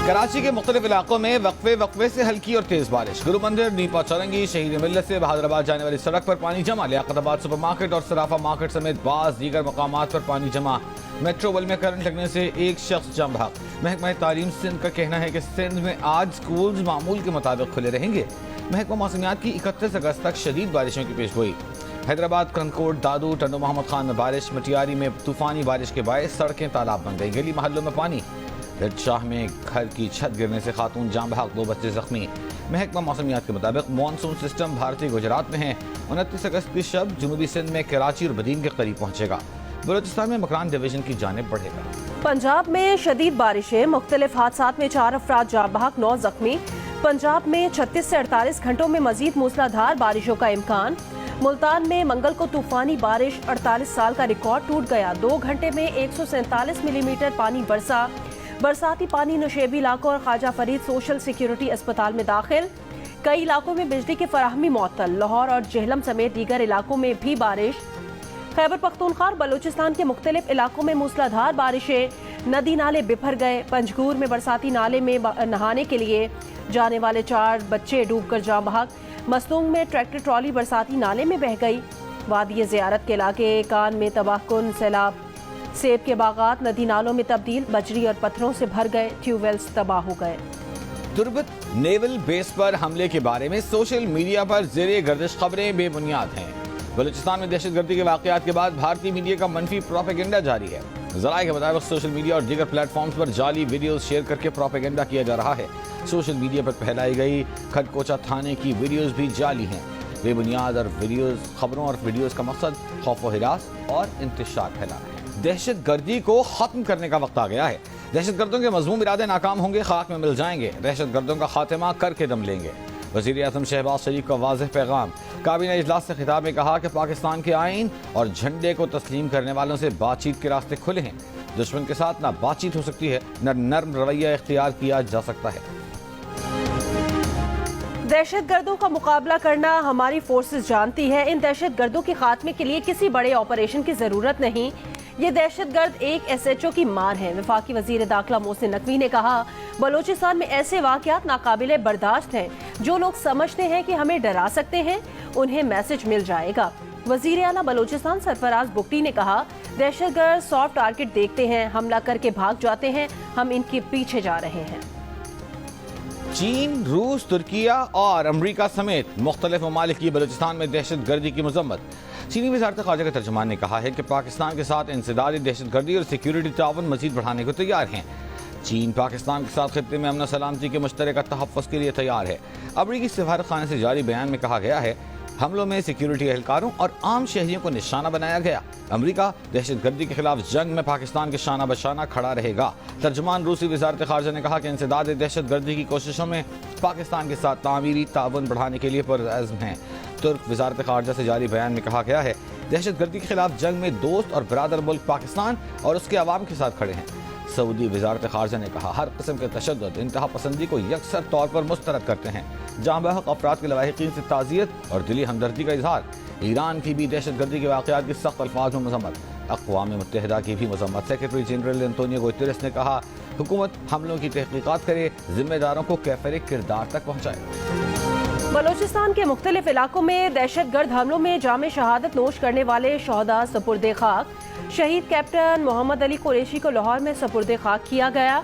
کراچی کے مختلف علاقوں میں وقفے سے ہلکی اور تیز بارش. گرو مندر، نیپا چورنگی، شہید ملت سے بہادر آباد جانے والی سڑک پر پانی جمع. لیاقت آباد سپر مارکیٹ اور صرافہ مارکیٹ سمیت بعض دیگر مقامات پر پانی جمع. میٹرو ول میں کرنٹ لگنے سے ایک شخص جاں بحق. محکمہ تعلیم سندھ کا کہنا ہے کہ سندھ میں آج سکولز معمول کے مطابق کھلے رہیں گے. محکمہ موسمیات کی 31 اگست تک شدید بارشوں کی پیش گوئی. حیدرآباد، کنکوٹ، دادو، ٹنڈو محمد خان میں بارش. مٹیاری میں طوفانی بارش کے باعث سڑکیں تالاب بن گئی. گلی محلوں میں پانی. ہٹ شاہ میں گھر کی چھت گرنے سے خاتون جاں بحق، 2 بچے زخمی. محکمہ موسمیات کے مطابق مانسون سسٹم بھارتی گجرات میں ہے. 29 اگست کی شب جنوبی سندھ میں کراچی اور بدین کے قریب پہنچے گا. بلوچستان میں مکران ڈویژن کی جانب بڑھے گا. پنجاب میں شدید بارشیں، مختلف حادثات میں 4 افراد جاں بحق، 9 زخمی. پنجاب میں 36 سے 48 گھنٹوں میں مزید موسلادھار بارشوں کا امکان. ملتان میں منگل کو طوفانی بارش، 48 سال کا ریکارڈ ٹوٹ گیا. 2 گھنٹے میں 147 ملی میٹر پانی برسا. برساتی پانی نشیبی علاقوں اور خواجہ فرید سوشل سیکیورٹی اسپتال میں داخل. کئی علاقوں میں بجلی کی فراہمی معطل. لاہور اور جہلم سمیت دیگر علاقوں میں بھی بارش. خیبر پختونخوا اور بلوچستان کے مختلف علاقوں میں موسلادھار بارشیں. ندی نالے بپھر گئے. پنجگور میں برساتی نالے میں نہانے کے لیے جانے والے 4 بچے ڈوب کر جاں بحق. مسنونگ میں ٹریکٹر ٹرالی برساتی نالے میں بہہ گئی. وادی زیارت کے علاقے کان میں تباہ کن سیلاب. سیب کے باغات ندی نالوں میں تبدیل. بجری اور پتھروں سے بھر گئے. ٹیوب ویلز تباہ ہو گئے. تربت نیول بیس پر حملے کے بارے میں سوشل میڈیا پر زیر گردش خبریں بے بنیاد ہیں. بلوچستان میں دہشت گردی کے واقعات کے بعد بھارتی میڈیا کا منفی پروپیگنڈا جاری ہے. ذرائع کے مطابق سوشل میڈیا اور دیگر پلیٹ فارمز پر جعلی ویڈیوز شیئر کر کے پروپیگنڈا کیا جا رہا ہے. سوشل میڈیا پر پھیلائی گئی کھڈکوچا تھانے کی ویڈیوز بھی جعلی ہیں. بے بنیاد اور خبروں اور ویڈیوز کا مقصد خوف و ہراس اور انتشار پھیلانا ہے. دہشت گردی کو ختم کرنے کا وقت آ گیا ہے. دہشت گردوں کے مذموم ارادے ناکام ہوں گے، خاک میں مل جائیں گے. دہشت گردوں کا خاتمہ کر کے دم لیں گے. وزیر اعظم شہباز شریف کا واضح پیغام. کابینہ اجلاس سے خطاب میں کہا کہ پاکستان کے آئین اور جھنڈے کو تسلیم کرنے والوں سے بات چیت کے راستے کھلے ہیں. دشمن کے ساتھ نہ بات چیت ہو سکتی ہے، نہ نرم رویہ اختیار کیا جا سکتا ہے. دہشت گردوں کا مقابلہ کرنا ہماری فورسز جانتی ہے. ان دہشت گردوں کے خاتمے کے لیے کسی بڑے آپریشن کی ضرورت نہیں. یہ دہشت گرد ایک SHO کی مار ہے. وفاقی وزیر داخلہ محسن نقوی نے کہا بلوچستان میں ایسے واقعات ناقابل برداشت ہیں. جو لوگ سمجھتے ہیں کہ ہمیں ڈرا سکتے ہیں انہیں میسج مل جائے گا. وزیر اعلیٰ بلوچستان سرفراز بگٹی نے کہا دہشت گرد سافٹ ٹارگٹ دیکھتے ہیں، حملہ کر کے بھاگ جاتے ہیں، ہم ان کے پیچھے جا رہے ہیں. چین، روس، ترکیہ اور امریکہ سمیت مختلف ممالک کی بلوچستان میں دہشت گردی کی مذمت. چینی وزارت خارجہ کے ترجمان نے کہا ہے کہ پاکستان کے ساتھ انسدادی دہشت گردی اور سیکیورٹی تعاون مزید بڑھانے کو تیار ہیں. چین پاکستان کے ساتھ خطے میں امن و سلامتی کے مشترکہ تحفظ کے لیے تیار ہے. امریکی سفارت خانے سے جاری بیان میں کہا گیا ہے حملوں میں سیکیورٹی اہلکاروں اور عام شہریوں کو نشانہ بنایا گیا. امریکہ دہشت گردی کے خلاف جنگ میں پاکستان کے شانہ بشانہ کھڑا رہے گا. ترجمان روسی وزارت خارجہ نے کہا کہ انسداد دہشت گردی کی کوششوں میں پاکستان کے ساتھ تعمیری تعاون بڑھانے کے لیے پرعزم ہیں. ترک وزارت خارجہ سے جاری بیان میں کہا گیا ہے دہشت گردی کے خلاف جنگ میں دوست اور برادر ملک پاکستان اور اس کے عوام کے ساتھ کھڑے ہیں. سعودی وزارت خارجہ نے کہا ہر قسم کے تشدد، انتہا پسندی کو یکسر طور پر مسترد کرتے ہیں. جاں بحق افراد کے لواحقین سے تعزیت اور دلی ہمدردی کا اظہار. ایران کی بھی دہشت گردی کے واقعات کی سخت الفاظ میں مذمت. اقوام متحدہ کی بھی مذمت. سیکرٹری جنرل انطونیو گوتریس نے کہا حکومت حملوں کی تحقیقات کرے، ذمہ داروں کو کیفر کردار تک پہنچائے. بلوچستان کے مختلف علاقوں میں دہشت گرد حملوں میں جام شہادت نوش کرنے والے شہداء سپرد خاک. شہید کیپٹن محمد علی قریشی کو لاہور میں سپرد خاک کیا گیا.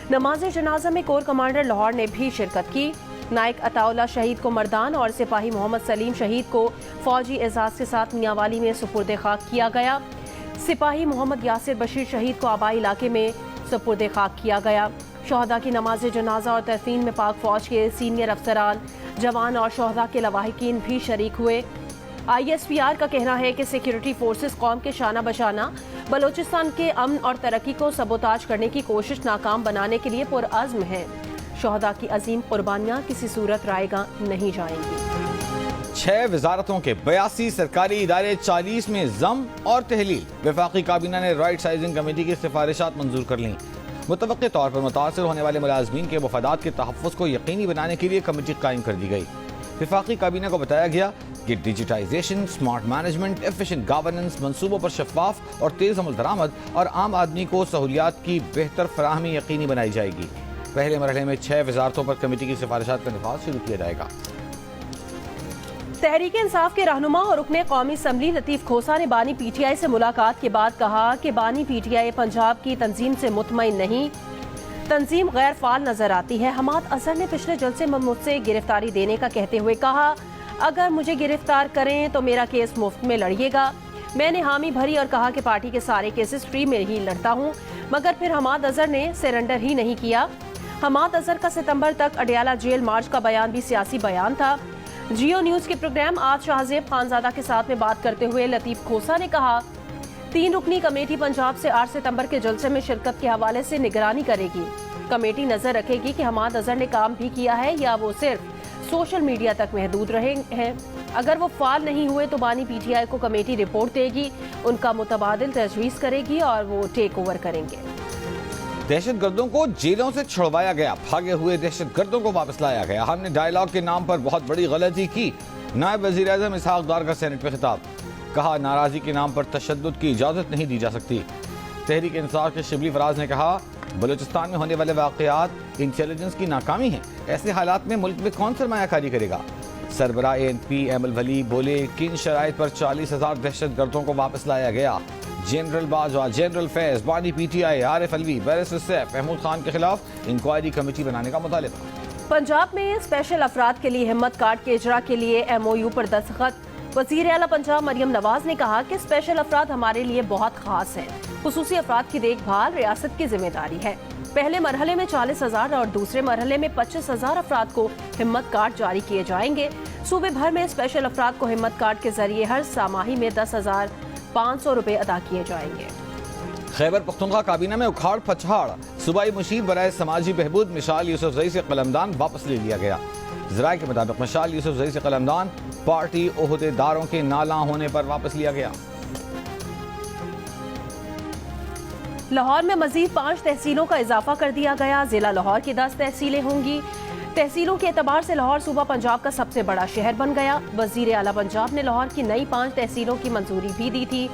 نماز جنازہ میں کور کمانڈر لاہور نے بھی شرکت کی. نائک عطا اللہ شہید کو مردان اور سپاہی محمد سلیم شہید کو فوجی اعزاز کے ساتھ میاں والی میں سپرد خاک کیا گیا. سپاہی محمد یاسر بشیر شہید کو آبائی علاقے میں سپرد خاک کیا گیا. شہداء کی نماز جنازہ اور تدفین میں پاک فوج کے سینئر افسران، جوان اور شہداء کے لواحقین بھی شریک ہوئے. ISPR کا کہنا ہے کہ سیکیورٹی فورسز قوم کے شانہ بشانہ بلوچستان کے امن اور ترقی کو سبوتاج کرنے کی کوشش ناکام بنانے کے لیے پرعزم ہے. شہداء کی عظیم قربانیاں کسی صورت رائیگاں نہیں جائیں گی. 6 وزارتوں کے 82 سرکاری ادارے 40 میں ضم اور تحلیل. وفاقی کابینہ نے رائٹ سائزنگ کمیٹی کی سفارشات منظور کر لیں. متوقع طور پر متاثر ہونے والے ملازمین کے مفادات کے تحفظ کو یقینی بنانے کے لیے کمیٹی قائم کر دی گئی. وفاقی کابینہ کو بتایا گیا کہ digitisation, smart management, efficient governance, منصوبوں پر شفاف اور تیز عمل درآمد اور عام آدمی کو سہولیات کی بہتر فراہمی یقینی بنائی جائے گی. पहले मरहले में 6 वजारतों पर कमेटी की सिफारिशात का नफाज शुरू किया जाएगा। तहरीक इंसाफ के रहनुमा और रुकने कौमी असम्बली लतीफ खोसा ने बानी पीटीआई से मुलाकात के बाद कहा कि बानी पीटीआई पंजाब की तंजीम से मुतमईन नहीं, तंजीम गैर फाल नजर आती है। हमाद अजहर ने पिछले जलसे में मुझसे गिरफ्तारी देने का कहते हुए कहा, अगर मुझे गिरफ्तार करें तो मेरा केस मुफ्त में लड़िएगा। मैंने हामी भरी और कहा कि पार्टी के सारे केसेस फ्री में ही लड़ता हूँ, मगर फिर हमाद अजहर ने सरेंडर ही नहीं किया। हमाद अजहर का सितंबर तक अडियाला जेल मार्च का बयान भी सियासी बयान था। जियो न्यूज के प्रोग्राम आज शाहजेब खानजादा के साथ में बात करते हुए लतीफ खोसा ने कहा, 3 रुकनी कमेटी पंजाब से 8 सितंबर के जलसे में शिरकत के हवाले से निगरानी करेगी। कमेटी नजर रखेगी कि हमाद अजहर ने काम भी किया है या वो सिर्फ सोशल मीडिया तक महदूद रहे हैं। अगर वो फाल नहीं हुए तो बानी पीटीआई को कमेटी रिपोर्ट देगी, उनका मुतबादिल तजवीज़ करेगी और वो टेक ओवर करेंगे। दहशत गर्दों को जेलों से छुड़वाया गया, भागे हुए दहशत गर्दों को वापस लाया गया। हमने डायलॉग के नाम पर बहुत बड़ी गलती की। नायब वज़ीर आज़म इसहाक डार का सेनेट में खिताब, कहा नाराज़गी के नाम पर तशद्दुद की इजाज़त नहीं दी जा सकती। तहरीक इंसाफ के शिबली फराज ने कहा, बलूचिस्तान में होने वाले वाक़यात इंटेलिजेंस की नाकामी है। ऐसे हालात में मुल्क में कौन सरमायाकारी करेगा। सरबराह ANP एमल वली बोले, किन शराइत पर 40,000 दहशत गर्दों को वापस लाया गया। जनरल बाजवा, जनरल फैज, बानी पीटीआई, आरिफ अलवी, बैरिस्टर सैफ महमूद खान के खिलाफ इंक्वायरी कमेटी बनाने का मुतालिबा। पंजाब में स्पेशल अफराद के लिए हिम्मत कार्ड के इजरा के लिए MOU पर दस्तखत। वज़ीर आला पंजाब मरियम नवाज ने कहा कि स्पेशल अफराद हमारे लिए बहुत खास हैं। खुसूसी अफराद की देखभाल रियासत की जिम्मेदारी है। पहले मरहले में 40,000 और दूसरे मरहले में 25,000 अफराद को हिम्मत कार्ड जारी किए जाएंगे। सूबे भर में स्पेशल अफराद को हिम्मत कार्ड के जरिए हर सामाही में 10,500 रुपए अदा किए जाएंगे। खैबर पख्तूनख्वा काबीना में उखाड़ पछाड़, सूबाई मुशीर बराए समाजी बहबूद मिशाल यूसुफजई से कलमदान वापस ले लिया गया। ज़राए के मुताबिक मिशाल यूसुफजई से कलमदान पार्टी ओहदेदारों के नाला होने पर वापस लिया गया। लाहौर में मजीद 5 तहसीलों का इजाफा कर दिया गया। जिला लाहौर की 10 तहसीलें होंगी। तहसीलों के एतबार से लाहौर सूबा पंजाब का सबसे बड़ा शहर बन गया। वज़ीर आला पंजाब ने लाहौर की नई 5 तहसीलों की मंजूरी भी दी थी।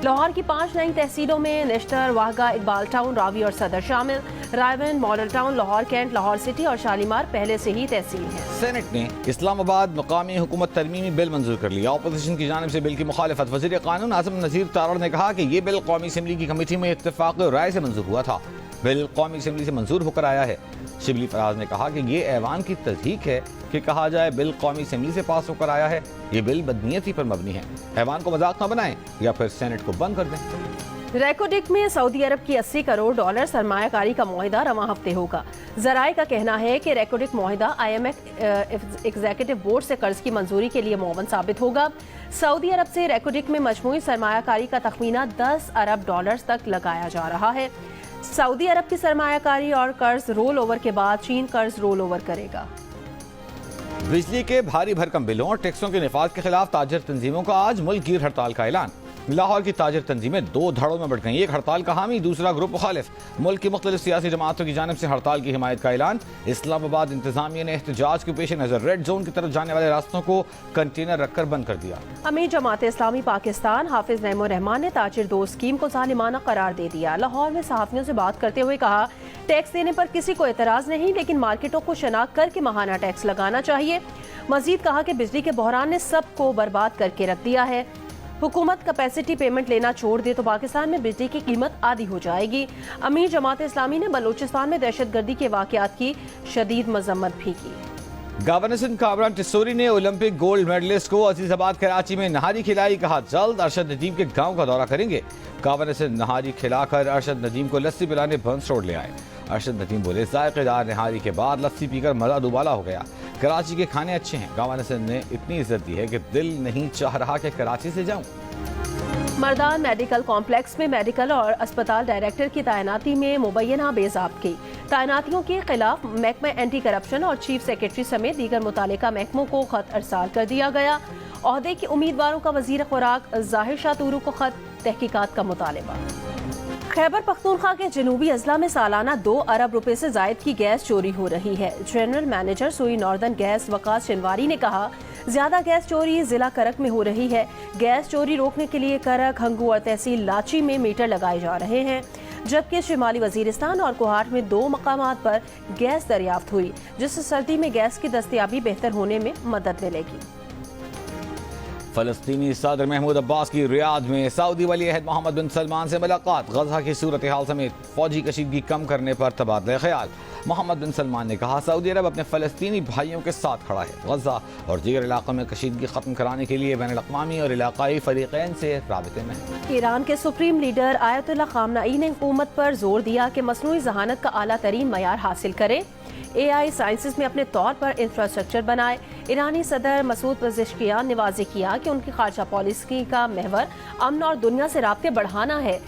लाहौर की 5 नई तहसीलों में नेस्टर, वाहगा, इकबाल टाउन, रावी और सदर शामिल। Raiwind, Model Town, Lahore Cantt, Lahore City और शालीमार पहले से ही तहसील है। सेनेट ने इस्लामाबाद मकामी हुकूमत तरमीमी बिल मंजूर कर लिया। अपोजिशन की जानिब से बिल की मुखालिफत। वज़ीर कानून आज़म नज़ीर तारड़ ने कहा कि ये बिल कौमी असम्बली की कमेटी में इत्तेफाक राय से मंजूर हुआ था। बिल कौमी असम्बली से मंजूर होकर आया है। शिबली फराज ने कहा कि ये ऐवान की तस्दीक है कि कहा जाए बिल कौमी असम्बली से पास होकर आया है। ये बिल बदनीयती पर मबनी है। ऐवान को मजाक न बनाएं या फिर सेनेट को बंद कर दें। रेकोडिक में सऊदी अरब की 80 करोड़ डॉलर सरमायाकारी का मुआहिदा रवां हफ्ते होगा। जराए का कहना है कि रेकोडिक मुआहिदा IMF एग्जीक्यूटिव बोर्ड से कर्ज की मंजूरी के लिए मुअव्वन साबित होगा। सऊदी अरब से रेकोडिक में मजमूई सरमायाकारी का तखमीना 10 अरब डॉलर तक लगाया जा रहा है। सऊदी अरब की सरमायाकारी और कर्ज रोल ओवर के बाद चीन कर्ज रोल ओवर करेगा। बिजली के भारी भरकम बिलों और टैक्सों के निफाज के खिलाफ ताजर तंजीमों का आज मुल्क गिर हड़ताल का ऐलान। लाहौर की ताजर तंजीमें 2 धड़ों में बढ़ गई। एक हड़ताल का हामी, दूसरा ग्रुप मुखालिफ। मुल्क की मुख्तलिफ सियासी जमातों की जानिब से हड़ताल की हिमायत का ऐलान। इस्लामाबाद इंतजामिया ने एहतजाज के पेश नजर रेड जोन की तरफ जाने वाले रास्तों को कंटेनर रखकर बंद कर दिया। अमीर जमात इस्लामी पाकिस्तान हाफिज नईमुर रहमान ने ताजिर दो स्कीम को जालिमाना करार दे दिया। लाहौर में सहाफियों से बात करते हुए कहा, टैक्स देने पर किसी को एतराज नहीं, लेकिन मार्केटों को शनाख्त करके माहाना टैक्स लगाना चाहिए। मजीद कहा कि बिजली के बहरान ने सबको बर्बाद करके रख दिया है। हुकूमत कैपेसिटी पेमेंट लेना छोड़ दे तो पाकिस्तान में बिजली की कीमत आधी हो जाएगी। अमीर जमात इस्लामी ने बलूचिस्तान में दहशतगर्दी के वाकयात की शदीद मजम्मत भी की। गवर्नर सिंध कामरान टिस्सोरी ने ओलंपिक गोल्ड मेडलिस्ट को अजीजाबाद कराची में नहारी खिलाई। कहा, जल्द अरशद नदीम के गांव का दौरा करेंगे। गवर्नर सिंध नहारी खिलाकर अरशद नदीम को लस्सी पिलाने बंस रोड ले आए। अरशद नदीम बोले, जायकेदार नहारी के बाद लस्सी पीकर मजा दुबाला हो गया। कराची के खाने अच्छे हैं। गवर्नर सिंध ने इतनी इज्जत दी है कि दिल नहीं चाह रहा कि कराची से जाऊं। मर्दान मेडिकल कॉम्प्लेक्स में मेडिकल और अस्पताल डायरेक्टर की तैनाती में मुबैना बेज़ाब्तगी। तैनातियों के खिलाफ महकमा एंटी करप्शन और चीफ सेक्रेटरी समेत दीगर मुतालिका महकमों को खत अरसाल कर दिया गया। ओहदे के उम्मीदवारों का वजीर खुराक जाहिर शाह तूरू को खत, तहकीकात का मुतालबा। खैबर पख्तूनख्वा के जनूबी अजला में सालाना 2 अरब रुपए से जायद की गैस चोरी हो रही है। जनरल मैनेजर सुई नॉर्दर्न गैस वकास शिनवारी ने कहा, ज्यादा गैस चोरी जिला करक में हो रही है। गैस चोरी रोकने के लिए करक, हंगू और तहसील लाची में मीटर लगाए जा रहे हैं। जबकि शिमाली वजीरिस्तान और कोहाट में 2 मकामात पर गैस दरियाफ्त हुई, जिससे सर्दी में गैस की दस्तयाबी बेहतर होने में मदद मिलेगी। फलस्तीनी सदर महमूद अब्बास की रियाद में सऊदी वली अहद मोहम्मद बिन सलमान से मुलाकात, गजा की सूरत हाल समेत फौजी कशीदगी कम करने पर तबादला ख्याल। मोहम्मद बिन सलमान ने कहा, सऊदी अरब अपने फलस्तीनी भाइयों के साथ खड़ा है। गजा और दीगर इलाकों में कशीदगी खत्म कराने के लिए बैनुल अक़वामी और इलाकाई फरीक़ैन से राबिते में है। ईरान के सुप्रीम लीडर आयतुल्लाह ख़ामनेई ने हुकूमत पर जोर दिया कि मसनूई ज़हानत का आला तरीन मयार हासिल करे, AI साइंसेस में अपने तौर पर इंफ्रास्ट्रक्चर बनाए। ईरानी सदर मसूद पेज़ेश्कियान ने वाज़ेह किया कि उनकी खारजा पॉलिसी का महवर अमन और दुनिया से राब्ते बढ़ाना है।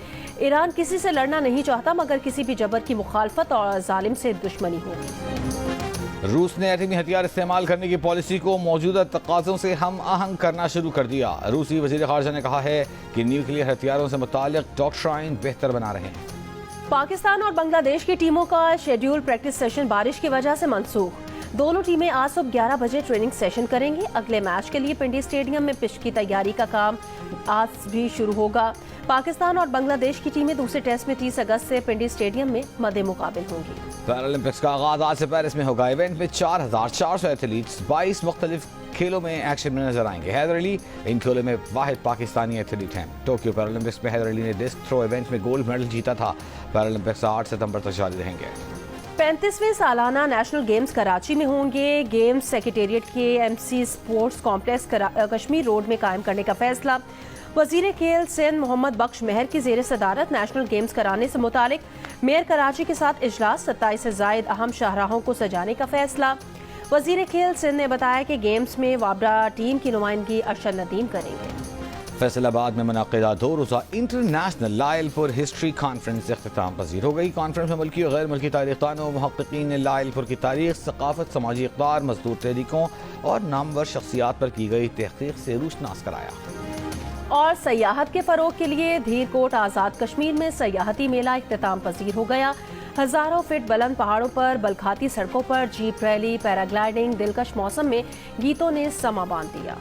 ईरान किसी से लड़ना नहीं चाहता, मगर किसी भी जबर की मुखालफत और जालिम से दुश्मनी होगी। रूस ने एटमी हथियार इस्तेमाल करने की पॉलिसी को मौजूदा तकाज़ों से हम आहंग करना शुरू कर दिया। रूसी वज़ीर ख़ारजा ने कहा है कि न्यूक्लियर हथियारों से मुताल्लिक़ डॉक्ट्राइन बेहतर बना रहे हैं। पाकिस्तान और बांग्लादेश की टीमों का शेड्यूल प्रैक्टिस सेशन बारिश की वजह से मनसूख। दोनों टीमें आज सुबह 11 बजे ट्रेनिंग सेशन करेंगी। अगले मैच के लिए पिंडी स्टेडियम में पिच की तैयारी का काम आज भी शुरू होगा। पाकिस्तान और बांग्लादेश की टीमें दूसरे टेस्ट में 30 अगस्त से पिंडी स्टेडियम में मद्दे मुकाबिल होंगी। पैरालंपिक्स का आगाज आज से पेरिस में होगा। इवेंट में 4400 एथलीट्स 22 मुख्तलिफ खेलों में एक्शन में नजर आएंगे। हैदर अली इन खेलों में वाहिद पाकिस्तानी एथलीट हैं। टोक्यो पैरालंपिक्स में हैदर अली ने डिस्क थ्रो इवेंट में गोल्ड मेडल जीता था। पैरालंपिक्स 8 सितंबर तक जारी रहेंगे। 35वें सालाना नेशनल गेम्स कराची में होंगे। गेम्स सेक्रेटेरिएट के MC sports complex Kashmir road में कायम करने का फैसला। वजीर खेल सिंध मोहम्मद बख्श महर की ज़ेर सदारत नेशनल गेम्स कराने से मुतालिक मेयर कराची के साथ इजलास। 27 से ज़ायद अहम शाहराहों को सजाने का फैसला। वजीर खेल सिंध ने बताया कि गेम्स में वाबरा टीम की नुमाइंदगी अरशद नदीम करेंगे। फैसलाबाद में मुनाक़िदा 2 रोज़ा इंटरनेशनल लायलपुर हिस्ट्री कॉन्फ्रेंस इख्तिताम पजीर हो गई। कॉन्फ्रेंस में मुल्की और गैर मुल्की तारीख़दानों, मुहक्किकीन ने लायलपुर की तारीख, सकाफत, समाजी इक़दार, मजदूर तहरीकों और नामवर शख्सियात पर की गई तहक़ीक़ से रूशनास कराया। और सयाहत के फ़रोग के लिए धीरकोट आज़ाद कश्मीर में सयाहती मेला इख्तिताम पजीर हो गया। हज़ारों फीट बुलंद पहाड़ों पर बलखाती सड़कों पर जीप रैली, पैराग्लाइडिंग, दिलकश मौसम में गीतों ने समा बांध दिया।